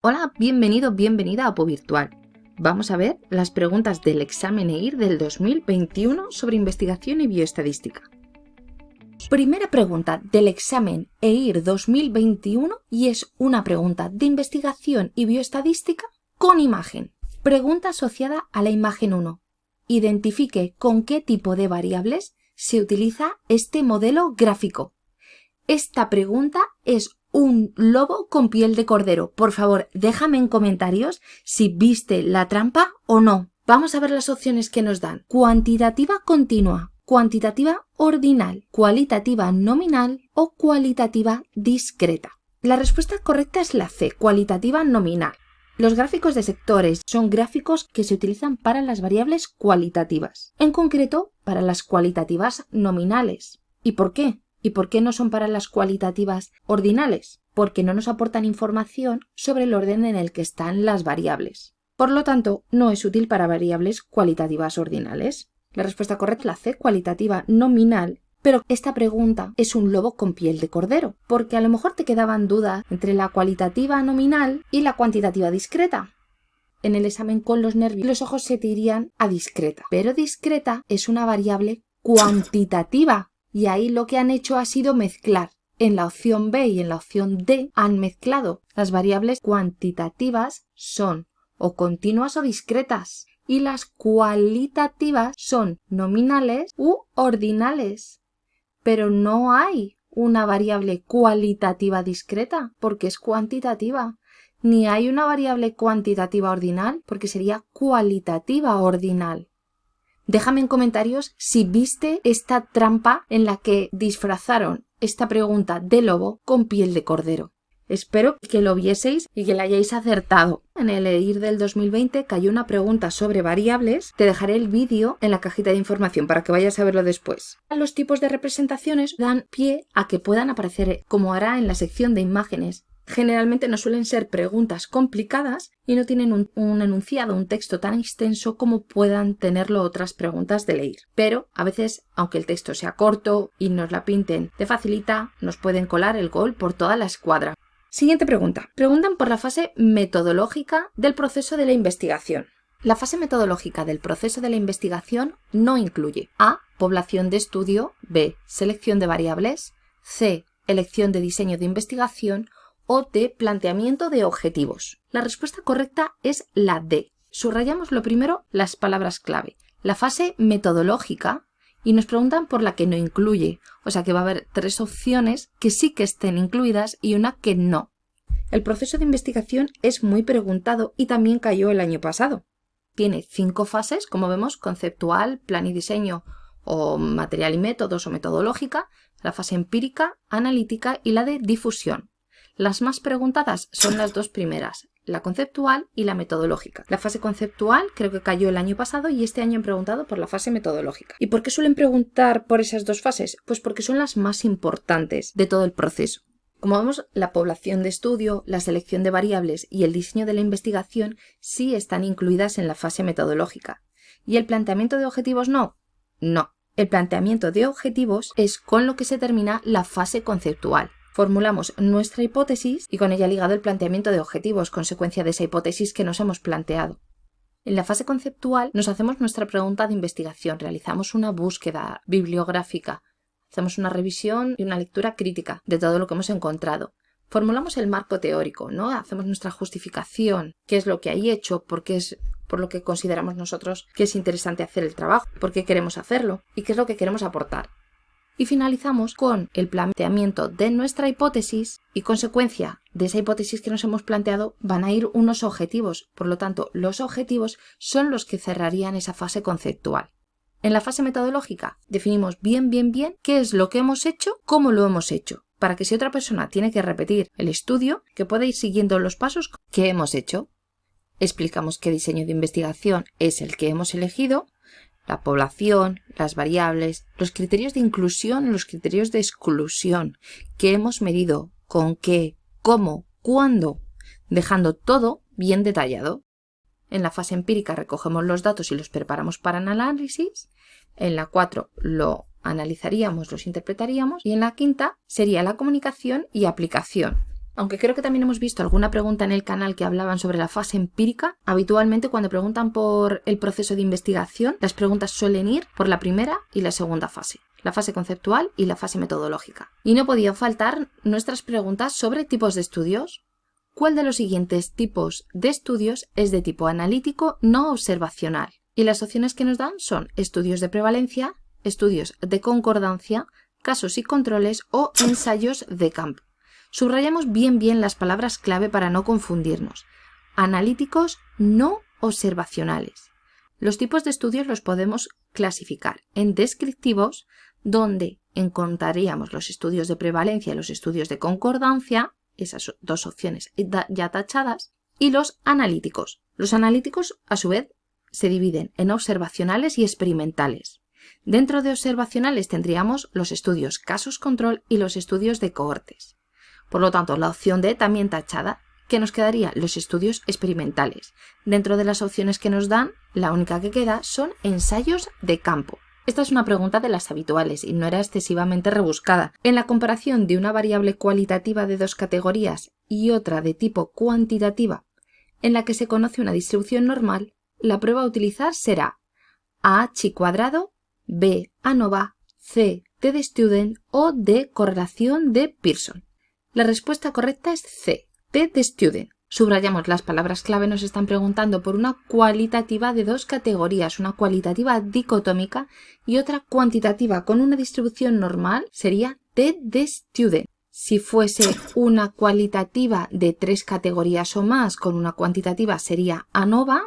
Hola, bienvenido, bienvenida a Apo Virtual. Vamos a ver las preguntas del examen EIR del 2021 sobre investigación y bioestadística. Primera pregunta del examen EIR 2021 y es una pregunta de investigación y bioestadística con imagen. Pregunta asociada a la imagen 1. Identifique con qué tipo de variables se utiliza este modelo gráfico. Esta pregunta es un lobo con piel de cordero. Por favor, déjame en comentarios si viste la trampa o no. Vamos a ver las opciones que nos dan. Cuantitativa continua, cuantitativa ordinal, cualitativa nominal o cualitativa discreta. La respuesta correcta es la C, cualitativa nominal. Los gráficos de sectores son gráficos que se utilizan para las variables cualitativas, en concreto para las cualitativas nominales. ¿Y por qué? ¿Y por qué no son para las cualitativas ordinales? Porque no nos aportan información sobre el orden en el que están las variables. Por lo tanto, no es útil para variables cualitativas ordinales. La respuesta correcta es la C, cualitativa nominal, pero esta pregunta es un lobo con piel de cordero, porque a lo mejor te quedaban dudas entre la cualitativa nominal y la cuantitativa discreta. En el examen con los nervios, los ojos se te irían a discreta, pero discreta es una variable cuantitativa. Y ahí lo que han hecho ha sido mezclar. En la opción B y en la opción D han mezclado. Las variables cuantitativas son o continuas o discretas. Y las cualitativas son nominales u ordinales. Pero no hay una variable cualitativa discreta porque es cuantitativa. Ni hay una variable cuantitativa ordinal porque sería cualitativa ordinal. Déjame en comentarios si viste esta trampa en la que disfrazaron esta pregunta de lobo con piel de cordero. Espero que lo vieseis y que la hayáis acertado. En el EIR del 2020 cayó una pregunta sobre variables. Te dejaré el vídeo en la cajita de información para que vayas a verlo después. Los tipos de representaciones dan pie a que puedan aparecer, como hará en la sección de imágenes. Generalmente no suelen ser preguntas complicadas y no tienen un enunciado, un texto tan extenso como puedan tenerlo otras preguntas de EIR. Pero a veces, aunque el texto sea corto y nos la pinten de facilita, nos pueden colar el gol por toda la escuadra. Siguiente pregunta. Preguntan por la fase metodológica del proceso de la investigación. La fase metodológica del proceso de la investigación no incluye A. Población de estudio, B. Selección de variables, C. Elección de diseño de investigación o de planteamiento de objetivos. La respuesta correcta es la D. Subrayamos lo primero las palabras clave. La fase metodológica y nos preguntan por la que no incluye, o sea que va a haber 3 opciones que sí que estén incluidas y una que no. El proceso de investigación es muy preguntado y también cayó el año pasado. Tiene 5 fases, como vemos, conceptual, plan y diseño o material y métodos o metodológica, la fase empírica, analítica y la de difusión. Las más preguntadas son las 2 primeras, la conceptual y la metodológica. La fase conceptual creo que cayó el año pasado y este año han preguntado por la fase metodológica. ¿Y por qué suelen preguntar por esas 2 fases? Pues porque son las más importantes de todo el proceso. Como vemos, la población de estudio, la selección de variables y el diseño de la investigación sí están incluidas en la fase metodológica. ¿Y el planteamiento de objetivos no? No. El planteamiento de objetivos es con lo que se termina la fase conceptual. Formulamos nuestra hipótesis y con ella ligado el planteamiento de objetivos, consecuencia de esa hipótesis que nos hemos planteado. En la fase conceptual nos hacemos nuestra pregunta de investigación, realizamos una búsqueda bibliográfica, hacemos una revisión y una lectura crítica de todo lo que hemos encontrado. Formulamos el marco teórico, ¿no? Hacemos nuestra justificación, qué es lo que hay hecho, por qué es por lo que consideramos nosotros que es interesante hacer el trabajo, por qué queremos hacerlo y qué es lo que queremos aportar. Y finalizamos con el planteamiento de nuestra hipótesis y consecuencia de esa hipótesis que nos hemos planteado van a ir unos objetivos. Por lo tanto, los objetivos son los que cerrarían esa fase conceptual. En la fase metodológica definimos bien qué es lo que hemos hecho, cómo lo hemos hecho, para que si otra persona tiene que repetir el estudio, que pueda ir siguiendo los pasos que hemos hecho. Explicamos qué diseño de investigación es el que hemos elegido, la población, las variables, los criterios de inclusión, los criterios de exclusión, qué hemos medido, con qué, cómo, cuándo, dejando todo bien detallado. En la fase empírica recogemos los datos y los preparamos para el análisis. En la 4 lo analizaríamos, los interpretaríamos. Y en la 5 sería la comunicación y aplicación. Aunque creo que también hemos visto alguna pregunta en el canal que hablaban sobre la fase empírica, habitualmente cuando preguntan por el proceso de investigación, las preguntas suelen ir por la primera y la segunda fase, la fase conceptual y la fase metodológica. Y no podían faltar nuestras preguntas sobre tipos de estudios. ¿Cuál de los siguientes tipos de estudios es de tipo analítico no observacional? Y las opciones que nos dan son estudios de prevalencia, estudios de concordancia, casos y controles o ensayos de campo. Subrayamos bien las palabras clave para no confundirnos. Analíticos no observacionales. Los tipos de estudios los podemos clasificar en descriptivos, donde encontraríamos los estudios de prevalencia y los estudios de concordancia, esas dos opciones ya tachadas, y los analíticos. Los analíticos, a su vez, se dividen en observacionales y experimentales. Dentro de observacionales tendríamos los estudios casos control y los estudios de cohortes. Por lo tanto, la opción D también tachada, que nos quedaría los estudios experimentales. Dentro de las opciones que nos dan, la única que queda son ensayos de campo. Esta es una pregunta de las habituales y no era excesivamente rebuscada. En la comparación de una variable cualitativa de dos categorías y otra de tipo cuantitativa, en la que se conoce una distribución normal, la prueba a utilizar será A chi cuadrado, B ANOVA, C t de student o D correlación de Pearson. La respuesta correcta es C, t de student. Subrayamos las palabras clave, nos están preguntando por una cualitativa de dos categorías, una cualitativa dicotómica y otra cuantitativa con una distribución normal sería t de student. Si fuese una cualitativa de tres categorías o más con una cuantitativa sería ANOVA,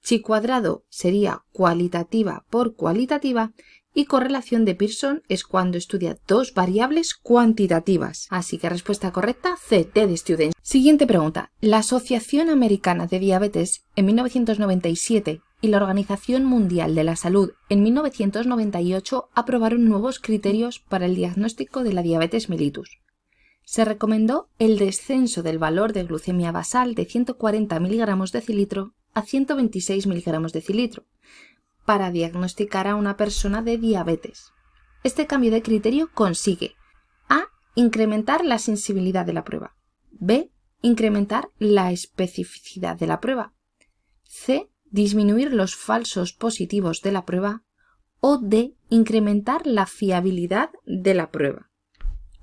chi cuadrado sería cualitativa por cualitativa y correlación de Pearson es cuando estudia dos variables cuantitativas. Así que respuesta correcta, C, t de student. Siguiente pregunta. La Asociación Americana de Diabetes en 1997 y la Organización Mundial de la Salud en 1998 aprobaron nuevos criterios para el diagnóstico de la diabetes mellitus. Se recomendó el descenso del valor de glucemia basal de 140 mg decilitro a 126 mg decilitro para diagnosticar a una persona de diabetes. Este cambio de criterio consigue A. Incrementar la sensibilidad de la prueba. B. Incrementar la especificidad de la prueba. C. Disminuir los falsos positivos de la prueba. O D. Incrementar la fiabilidad de la prueba.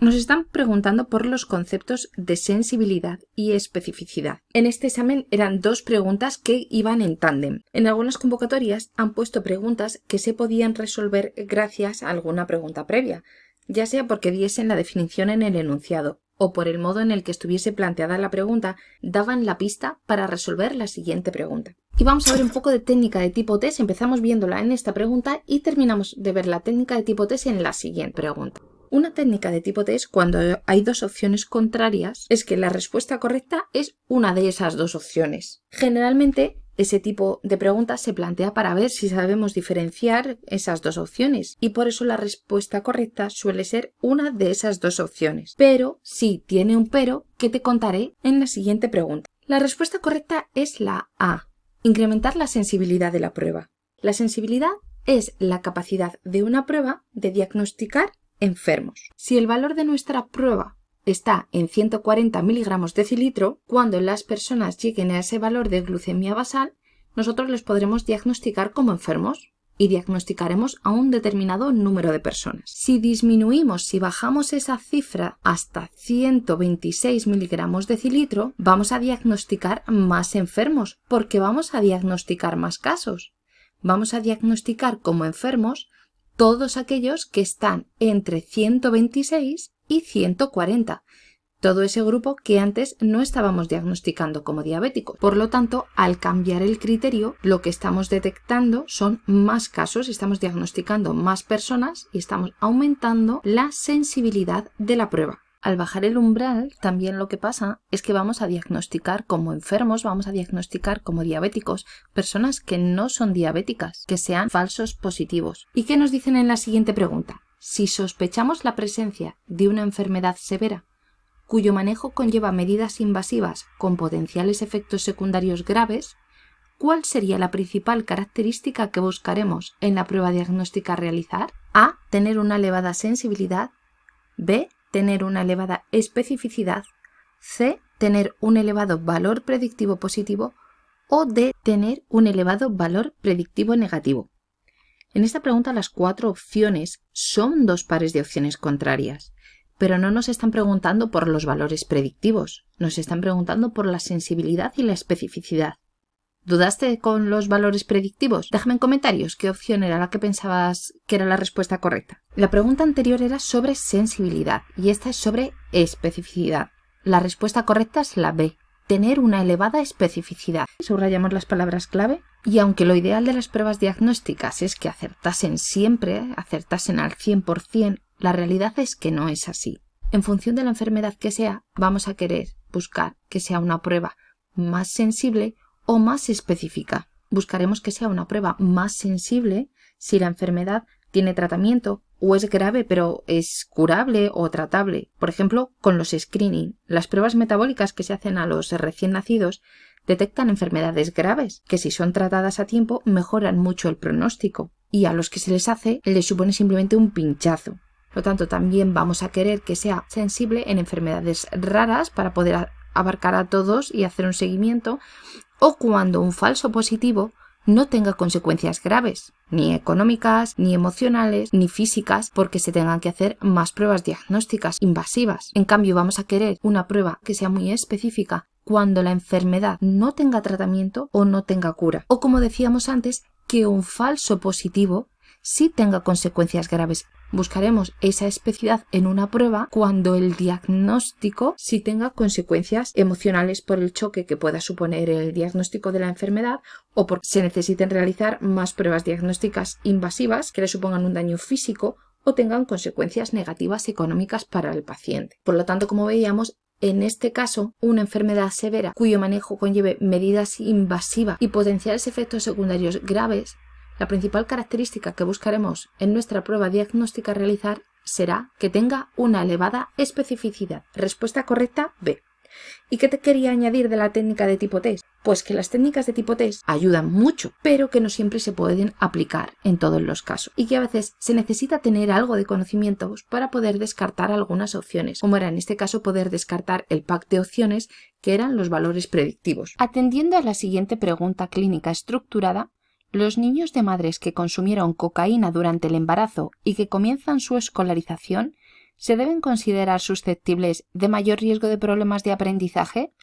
Nos están preguntando por los conceptos de sensibilidad y especificidad. En este examen eran dos preguntas que iban en tándem. En algunas convocatorias han puesto preguntas que se podían resolver gracias a alguna pregunta previa, ya sea porque diesen la definición en el enunciado o por el modo en el que estuviese planteada la pregunta, daban la pista para resolver la siguiente pregunta. Y vamos a ver un poco de técnica de tipo test. Empezamos viéndola en esta pregunta y terminamos de ver la técnica de tipo test en la siguiente pregunta. Una técnica de tipo test, cuando hay dos opciones contrarias, es que la respuesta correcta es una de esas dos opciones. Generalmente, ese tipo de preguntas se plantea para ver si sabemos diferenciar esas dos opciones y por eso la respuesta correcta suele ser una de esas dos opciones. Pero sí tiene un pero que te contaré en la siguiente pregunta. La respuesta correcta es la A, incrementar la sensibilidad de la prueba. La sensibilidad es la capacidad de una prueba de diagnosticar enfermos. Si el valor de nuestra prueba está en 140 miligramos decilitro, cuando las personas lleguen a ese valor de glucemia basal, nosotros les podremos diagnosticar como enfermos y diagnosticaremos a un determinado número de personas. Si disminuimos, si bajamos esa cifra hasta 126 miligramos decilitro, vamos a diagnosticar más enfermos porque vamos a diagnosticar más casos. Vamos a diagnosticar como enfermos todos aquellos que están entre 126 y 140, todo ese grupo que antes no estábamos diagnosticando como diabéticos. Por lo tanto, al cambiar el criterio, lo que estamos detectando son más casos, estamos diagnosticando más personas y estamos aumentando la sensibilidad de la prueba. Al bajar el umbral, también lo que pasa es que vamos a diagnosticar como enfermos, vamos a diagnosticar como diabéticos, personas que no son diabéticas, que sean falsos positivos. ¿Y qué nos dicen en la siguiente pregunta? Si sospechamos la presencia de una enfermedad severa, cuyo manejo conlleva medidas invasivas con potenciales efectos secundarios graves, ¿cuál sería la principal característica que buscaremos en la prueba diagnóstica a realizar? A. Tener una elevada sensibilidad. B. Tener una elevada especificidad. C, tener un elevado valor predictivo positivo, o D, tener un elevado valor predictivo negativo. En esta pregunta las 4 opciones son 2 pares de opciones contrarias, pero no nos están preguntando por los valores predictivos, nos están preguntando por la sensibilidad y la especificidad. ¿Dudaste con los valores predictivos? Déjame en comentarios qué opción era la que pensabas que era la respuesta correcta. La pregunta anterior era sobre sensibilidad y esta es sobre especificidad. La respuesta correcta es la B, tener una elevada especificidad. Subrayamos las palabras clave y aunque lo ideal de las pruebas diagnósticas es que acertasen siempre, acertasen al 100%, la realidad es que no es así. En función de la enfermedad que sea, vamos a querer buscar que sea una prueba más sensible o más específica. Buscaremos que sea una prueba más sensible si la enfermedad tiene tratamiento o es grave pero es curable o tratable. Por ejemplo, con los screening, las pruebas metabólicas que se hacen a los recién nacidos detectan enfermedades graves que si son tratadas a tiempo mejoran mucho el pronóstico y a los que se les hace les supone simplemente un pinchazo. Por lo tanto, también vamos a querer que sea sensible en enfermedades raras para poder abarcar a todos y hacer un seguimiento, o cuando un falso positivo no tenga consecuencias graves, ni económicas, ni emocionales, ni físicas, porque se tengan que hacer más pruebas diagnósticas invasivas. En cambio, vamos a querer una prueba que sea muy específica cuando la enfermedad no tenga tratamiento o no tenga cura. O como decíamos antes, que un falso positivo sí tenga consecuencias graves. Buscaremos esa especificidad en una prueba cuando el diagnóstico sí tenga consecuencias emocionales por el choque que pueda suponer el diagnóstico de la enfermedad o porque se necesiten realizar más pruebas diagnósticas invasivas que le supongan un daño físico o tengan consecuencias negativas económicas para el paciente. Por lo tanto, como veíamos, en este caso, una enfermedad severa cuyo manejo conlleve medidas invasivas y potenciales efectos secundarios graves, la principal característica que buscaremos en nuestra prueba diagnóstica a realizar será que tenga una elevada especificidad. Respuesta correcta, B. ¿Y qué te quería añadir de la técnica de tipo test? Pues que las técnicas de tipo test ayudan mucho, pero que no siempre se pueden aplicar en todos los casos y que a veces se necesita tener algo de conocimientos para poder descartar algunas opciones, como era en este caso poder descartar el pack de opciones que eran los valores predictivos. Atendiendo a la siguiente pregunta clínica estructurada, los niños de madres que consumieron cocaína durante el embarazo y que comienzan su escolarización, ¿se deben considerar susceptibles de mayor riesgo de problemas de aprendizaje?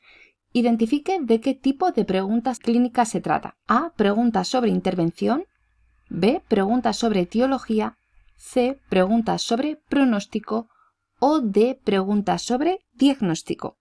Identifique de qué tipo de preguntas clínicas se trata. A. Preguntas sobre intervención. B. Preguntas sobre etiología. C. Preguntas sobre pronóstico. O D. Preguntas sobre diagnóstico.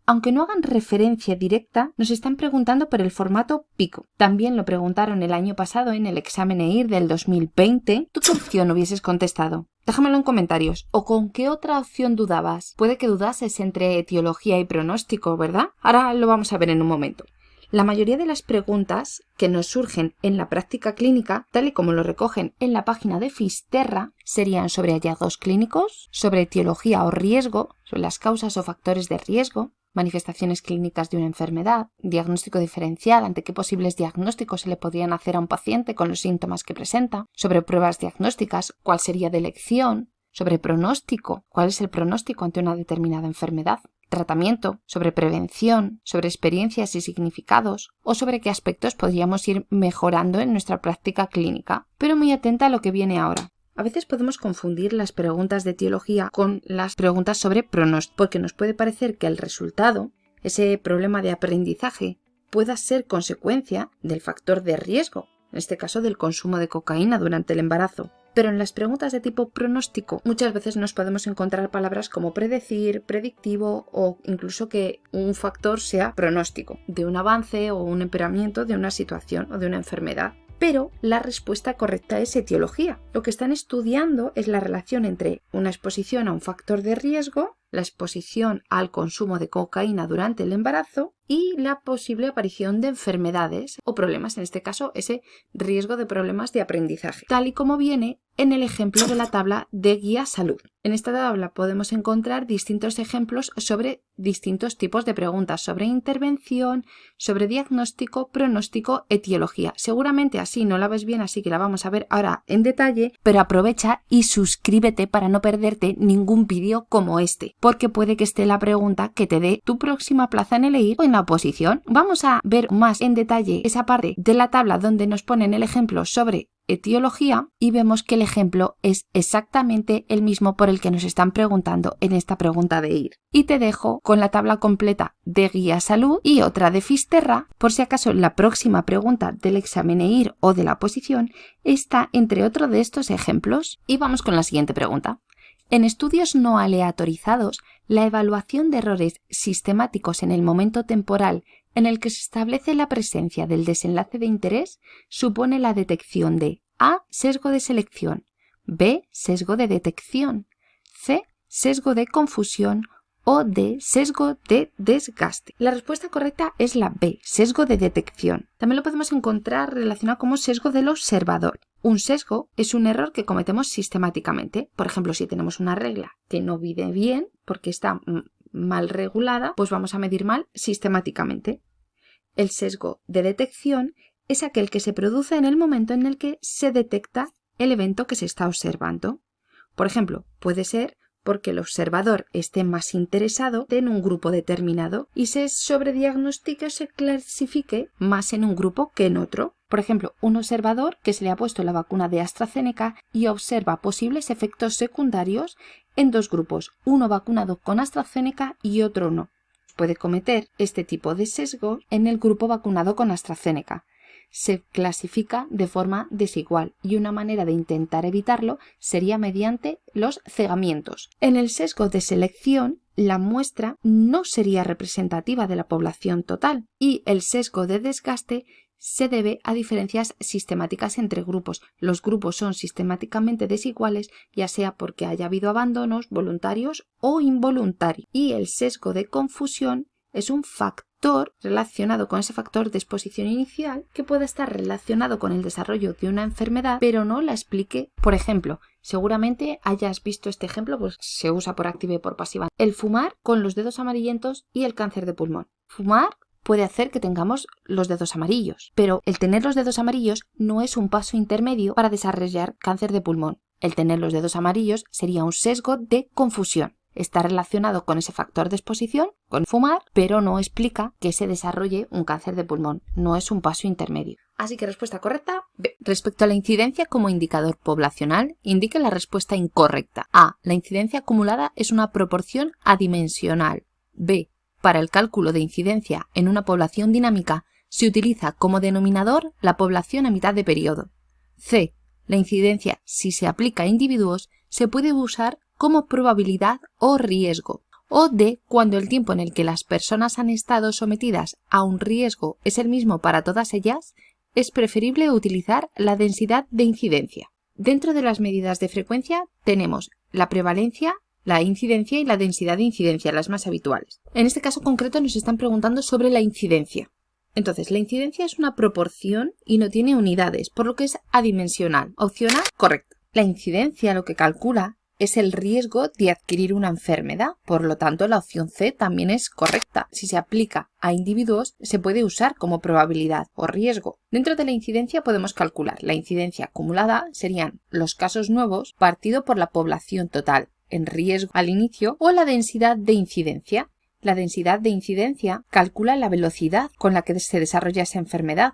Aunque no hagan referencia directa, nos están preguntando por el formato PICO. También lo preguntaron el año pasado en el examen EIR del 2020. ¿Tú qué opción hubieses contestado? Déjamelo en comentarios. ¿O con qué otra opción dudabas? Puede que dudases entre etiología y pronóstico, ¿verdad? Ahora lo vamos a ver en un momento. La mayoría de las preguntas que nos surgen en la práctica clínica, tal y como lo recogen en la página de Fisterra, serían sobre hallazgos clínicos, sobre etiología o riesgo, sobre las causas o factores de riesgo, manifestaciones clínicas de una enfermedad, diagnóstico diferencial, ante qué posibles diagnósticos se le podrían hacer a un paciente con los síntomas que presenta, sobre pruebas diagnósticas, cuál sería de elección, sobre pronóstico, cuál es el pronóstico ante una determinada enfermedad, tratamiento, sobre prevención, sobre experiencias y significados o sobre qué aspectos podríamos ir mejorando en nuestra práctica clínica. Pero muy atenta a lo que viene ahora. A veces podemos confundir las preguntas de etiología con las preguntas sobre pronóstico, porque nos puede parecer que el resultado, ese problema de aprendizaje, pueda ser consecuencia del factor de riesgo, en este caso del consumo de cocaína durante el embarazo. Pero en las preguntas de tipo pronóstico muchas veces nos podemos encontrar palabras como predecir, predictivo o incluso que un factor sea pronóstico de un avance o un empeoramiento de una situación o de una enfermedad. Pero la respuesta correcta es etiología. Lo que están estudiando es la relación entre una exposición a un factor de riesgo, la exposición al consumo de cocaína durante el embarazo y la posible aparición de enfermedades o problemas, en este caso ese riesgo de problemas de aprendizaje, tal y como viene en el ejemplo de la tabla de guía salud. En esta tabla podemos encontrar distintos ejemplos sobre distintos tipos de preguntas, sobre intervención, sobre diagnóstico, pronóstico, etiología. Seguramente así no la ves bien, así que la vamos a ver ahora en detalle, pero aprovecha y suscríbete para no perderte ningún vídeo como este. porque puede que esté la pregunta que te dé tu próxima plaza en el EIR o en la oposición. Vamos a ver más en detalle esa parte de la tabla donde nos ponen el ejemplo sobre etiología y vemos que el ejemplo es exactamente el mismo por el que nos están preguntando en esta pregunta de EIR. Y te dejo con la tabla completa de Guía Salud y otra de Fisterra por si acaso la próxima pregunta del examen EIR o de la oposición está entre otro de estos ejemplos. Y vamos con la siguiente pregunta. En estudios no aleatorizados, la evaluación de errores sistemáticos en el momento temporal en el que se establece la presencia del desenlace de interés supone la detección de A. Sesgo de selección, B. Sesgo de detección, C. Sesgo de confusión o D. Sesgo de desgaste. La respuesta correcta es la B. Sesgo de detección. También lo podemos encontrar relacionado como sesgo del observador. Un sesgo es un error que cometemos sistemáticamente. Por ejemplo, si tenemos una regla que no mide bien porque está mal regulada, pues vamos a medir mal sistemáticamente. El sesgo de detección es aquel que se produce en el momento en el que se detecta el evento que se está observando. Por ejemplo, puede ser porque el observador esté más interesado en un grupo determinado y se sobrediagnostique o se clasifique más en un grupo que en otro. Por ejemplo, un observador que se le ha puesto la vacuna de AstraZeneca y observa posibles efectos secundarios en dos grupos, uno vacunado con AstraZeneca y otro no. Puede cometer este tipo de sesgo en el grupo vacunado con AstraZeneca. Se clasifica de forma desigual y una manera de intentar evitarlo sería mediante los cegamientos. En el sesgo de selección, la muestra no sería representativa de la población total y el sesgo de desgaste se debe a diferencias sistemáticas entre grupos. Los grupos son sistemáticamente desiguales, ya sea porque haya habido abandonos voluntarios o involuntarios. Y el sesgo de confusión es un factor relacionado con ese factor de exposición inicial que puede estar relacionado con el desarrollo de una enfermedad, pero no la explique. Por ejemplo, seguramente hayas visto este ejemplo, pues se usa por activa y por pasiva. El fumar con los dedos amarillentos y el cáncer de pulmón. Fumar puede hacer que tengamos los dedos amarillos, pero el tener los dedos amarillos no es un paso intermedio para desarrollar cáncer de pulmón. El tener los dedos amarillos sería un sesgo de confusión. Está relacionado con ese factor de exposición, con fumar, pero no explica que se desarrolle un cáncer de pulmón. No es un paso intermedio. Así que respuesta correcta, B. Respecto a la incidencia como indicador poblacional, indique la respuesta incorrecta. A. La incidencia acumulada es una proporción adimensional. B. Para el cálculo de incidencia en una población dinámica, se utiliza como denominador la población a mitad de periodo. C. La incidencia, si se aplica a individuos, se puede usar como probabilidad o riesgo. O D. Cuando el tiempo en el que las personas han estado sometidas a un riesgo es el mismo para todas ellas, es preferible utilizar la densidad de incidencia. Dentro de las medidas de frecuencia tenemos la prevalencia, la incidencia y la densidad de incidencia, las más habituales. En este caso concreto nos están preguntando sobre la incidencia. Entonces, la incidencia es una proporción y no tiene unidades, por lo que es adimensional. Opción A, correcta. La incidencia lo que calcula es el riesgo de adquirir una enfermedad, por lo tanto la opción C también es correcta. Si se aplica a individuos, se puede usar como probabilidad o riesgo. Dentro de la incidencia podemos calcular la incidencia acumulada, serían los casos nuevos partido por la población total en riesgo al inicio, o la densidad de incidencia. La densidad de incidencia calcula la velocidad con la que se desarrolla esa enfermedad.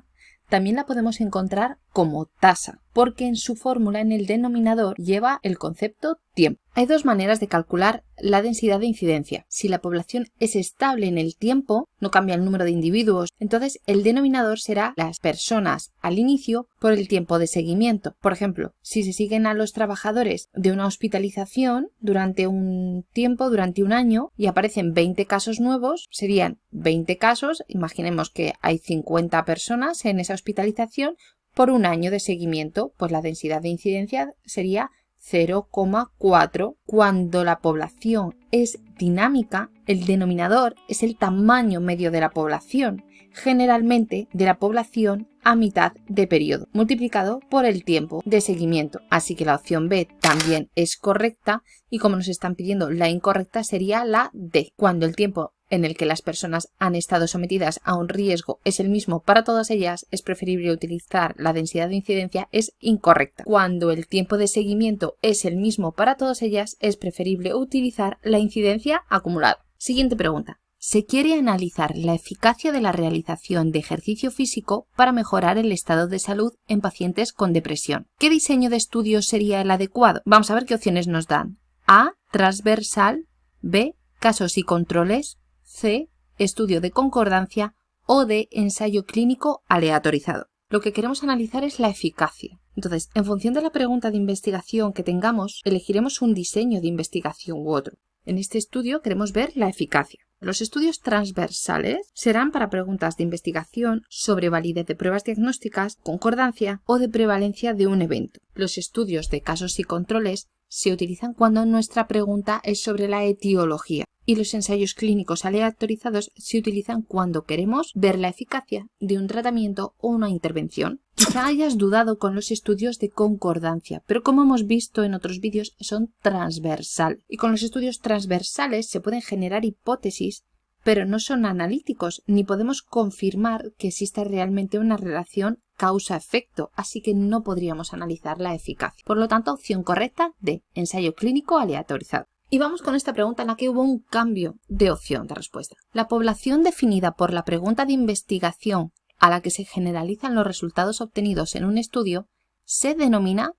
También la podemos encontrar como tasa, porque en su fórmula en el denominador lleva el concepto tiempo. Hay dos maneras de calcular la densidad de incidencia. Si la población es estable en el tiempo, no cambia el número de individuos, entonces el denominador será las personas al inicio por el tiempo de seguimiento. Por ejemplo, si se siguen a los trabajadores de una hospitalización durante un tiempo, durante un año, y aparecen 20 casos nuevos, serían 20 casos, imaginemos que hay 50 personas en esa hospitalización, por un año de seguimiento, pues la densidad de incidencia sería 0,4. Cuando la población es dinámica, el denominador es el tamaño medio de la población, generalmente de la población a mitad de periodo, multiplicado por el tiempo de seguimiento. Así que la opción B también es correcta y como nos están pidiendo la incorrecta sería la D. Cuando el tiempo en el que las personas han estado sometidas a un riesgo es el mismo para todas ellas, es preferible utilizar la densidad de incidencia, es incorrecta. Cuando el tiempo de seguimiento es el mismo para todas ellas, es preferible utilizar la incidencia acumulada. Siguiente pregunta. Se quiere analizar la eficacia de la realización de ejercicio físico para mejorar el estado de salud en pacientes con depresión. ¿Qué diseño de estudio sería el adecuado? Vamos a ver qué opciones nos dan. A. Transversal. B. Casos y controles. C. Estudio de concordancia. O D. Ensayo clínico aleatorizado. Lo que queremos analizar es la eficacia. Entonces, en función de la pregunta de investigación que tengamos, elegiremos un diseño de investigación u otro. En este estudio queremos ver la eficacia. Los estudios transversales serán para preguntas de investigación sobre validez de pruebas diagnósticas, concordancia o de prevalencia de un evento. Los estudios de casos y controles se utilizan cuando nuestra pregunta es sobre la etiología y los ensayos clínicos aleatorizados se utilizan cuando queremos ver la eficacia de un tratamiento o una intervención. Quizá hayas dudado con los estudios de concordancia, pero como hemos visto en otros vídeos son transversales y con los estudios transversales se pueden generar hipótesis, pero no son analíticos ni podemos confirmar que exista realmente una relación causa-efecto, así que no podríamos analizar la eficacia. Por lo tanto, opción correcta D, ensayo clínico aleatorizado. Y vamos con esta pregunta en la que hubo un cambio de opción de respuesta. La población definida por la pregunta de investigación a la que se generalizan los resultados obtenidos en un estudio se denomina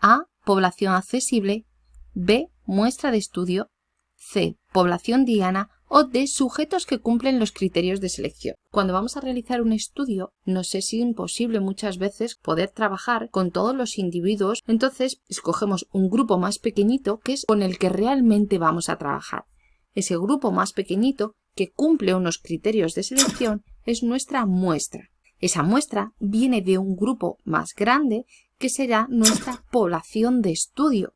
A, población accesible, B, muestra de estudio, C, población diana o D, sujetos que cumplen los criterios de selección. Cuando vamos a realizar un estudio, nos es imposible muchas veces poder trabajar con todos los individuos, entonces escogemos un grupo más pequeñito que es con el que realmente vamos a trabajar. Ese grupo más pequeñito que cumple unos criterios de selección es nuestra muestra. Esa muestra viene de un grupo más grande que será nuestra población de estudio.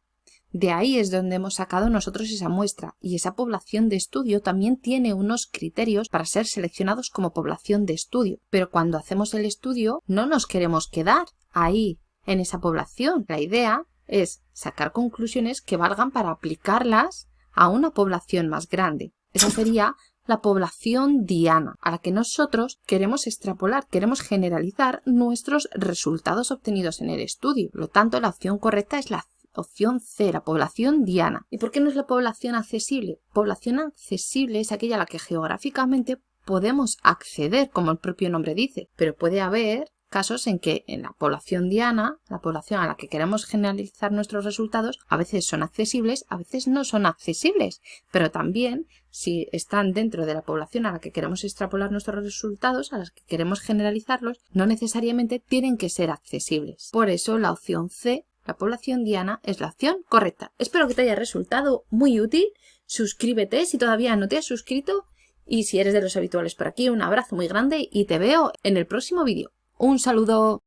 De ahí es donde hemos sacado nosotros esa muestra y esa población de estudio también tiene unos criterios para ser seleccionados como población de estudio. Pero cuando hacemos el estudio no nos queremos quedar ahí en esa población. La idea es sacar conclusiones que valgan para aplicarlas a una población más grande. Esa sería la población diana, a la que nosotros queremos extrapolar, queremos generalizar nuestros resultados obtenidos en el estudio. Por lo tanto, la opción correcta es la opción C, la población diana. ¿Y por qué no es la población accesible? Población accesible es aquella a la que geográficamente podemos acceder, como el propio nombre dice, pero puede haber casos en que en la población diana, la población a la que queremos generalizar nuestros resultados, a veces son accesibles, a veces no son accesibles, pero también si están dentro de la población a la que queremos extrapolar nuestros resultados, a las que queremos generalizarlos, no necesariamente tienen que ser accesibles. Por eso la opción C, la población diana, es la opción correcta. Espero que te haya resultado muy útil. Suscríbete si todavía no te has suscrito y si eres de los habituales por aquí, un abrazo muy grande y te veo en el próximo vídeo. Un saludo.